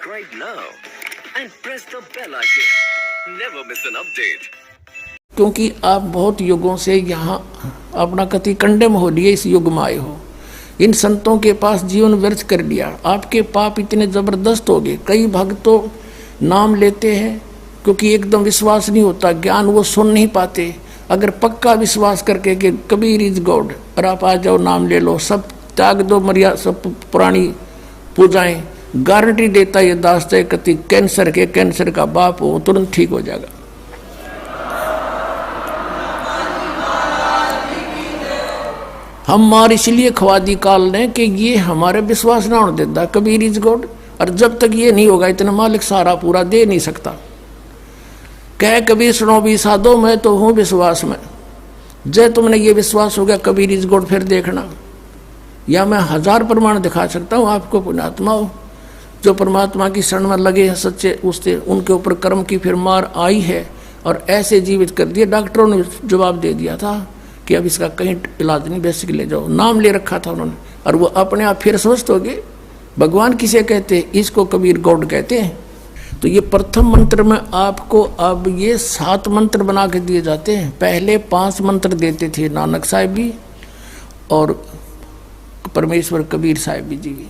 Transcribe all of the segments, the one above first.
Subscribe now and press the bell icon. Never miss an update. क्योंकि आप बहुत युगों से यहाँ अपना कति कंडेम हो लिए, इस युग में आए हो, इन संतों के पास जीवन व्यर्थ कर लिया, आपके पाप इतने जबरदस्त हो गए। कई भक्त तो नाम लेते हैं क्योंकि एकदम विश्वास नहीं होता, ज्ञान वो सुन नहीं पाते। अगर पक्का विश्वास करके कि कबीर इज गॉड और आप आ जाओ, नाम ले लो, सब त्याग दो, मर्यादा सब पुरानी पूजाएं, गारंटी देता ये दास है कति कैंसर का बाप हो तुरंत ठीक हो जाएगा। हम मार इसलिए खवा दी काल ने कि ये हमारे विश्वास ना होने देता कबीर इज गॉड, और जब तक ये नहीं होगा इतना मालिक सारा पूरा दे नहीं सकता। कह कबीर सुनो भी साधो, मैं तो हूं विश्वास में। जब तुमने ये विश्वास हो गया कबीर इज गॉड, फिर देखना, या मैं 1000 प्रमाण दिखा सकता हूँ आपको। पुण्यात्मा हो जो परमात्मा की शरण में लगे हैं सच्चे, उससे उनके ऊपर कर्म की फिर मार आई है और ऐसे जीवित कर दिए। डॉक्टरों ने जवाब दे दिया था कि अब इसका कहीं इलाज नहीं, बेसिक ले जाओ, नाम ले रखा था उन्होंने, और वो अपने आप फिर स्वस्थ हो गए। भगवान किसे कहते हैं? इसको कबीर गॉड कहते हैं। तो ये प्रथम मंत्र में आपको अब ये 7 मंत्र बना के दिए जाते हैं। पहले 5 मंत्र देते थे नानक साहिब भी और परमेश्वर कबीर साहिब जी भी।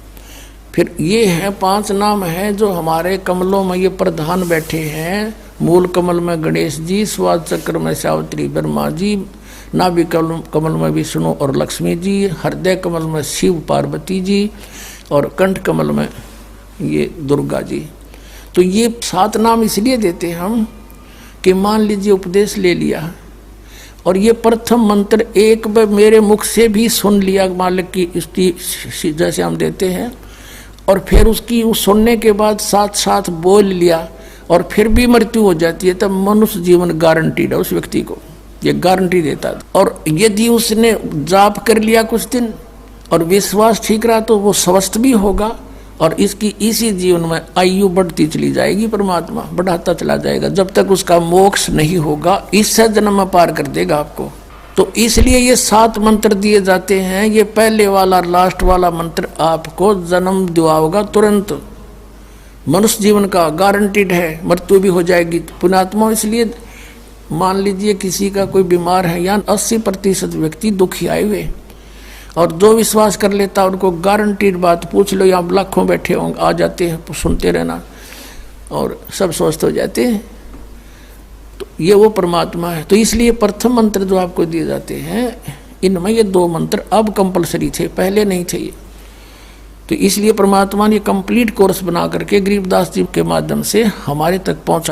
फिर ये है 5 नाम हैं जो हमारे कमलों में ये प्रधान बैठे हैं। मूल कमल में गणेश जी, स्वाद चक्र में सावित्री ब्रह्मा जी, नाभि कमल में विष्णु और लक्ष्मी जी, हृदय कमल में शिव पार्वती जी और कंठ कमल में ये दुर्गा जी। तो ये 7 नाम इसलिए देते हैं हम कि मान लीजिए उपदेश ले लिया और ये प्रथम मंत्र एक बार मेरे मुख से भी सुन लिया मालिक की इसकी जैसे हम देते हैं, और फिर उसकी उस सुनने के बाद साथ साथ बोल लिया और फिर भी मृत्यु हो जाती है, तब मनुष्य जीवन गारंटीड है उस व्यक्ति को, ये गारंटी देता है। और यदि उसने जाप कर लिया कुछ दिन और विश्वास ठीक रहा तो वो स्वस्थ भी होगा और इसकी इसी जीवन में आयु बढ़ती चली जाएगी, परमात्मा बढ़ाता चला जाएगा जब तक उसका मोक्ष नहीं होगा, इससे जन्म में पार कर देगा आपको। तो इसलिए ये 7 मंत्र दिए जाते हैं। ये पहले वाला लास्ट वाला मंत्र आपको जन्म दिलाएगा तुरंत, मनुष्य जीवन का गारंटीड है, मृत्यु भी हो जाएगी। पुण्यात्मा इसलिए मान लीजिए किसी का कोई बीमार है, या 80% व्यक्ति दुखी आए हुए, और जो विश्वास कर लेता उनको गारंटीड बात पूछ लो, यहाँ लाखों बैठे होंगे, आ जाते हैं, सुनते रहना और सब स्वस्थ हो जाते हैं। तो ये वो परमात्मा है। तो इसलिए प्रथम मंत्र जो आपको दिए जाते हैं इनमें ये 2 मंत्र अब कंपलसरी थे, पहले नहीं थे ये। तो इसलिए परमात्मा ने कंप्लीट कोर्स बना करके गरीबदास जी के माध्यम से हमारे तक पहुंचा।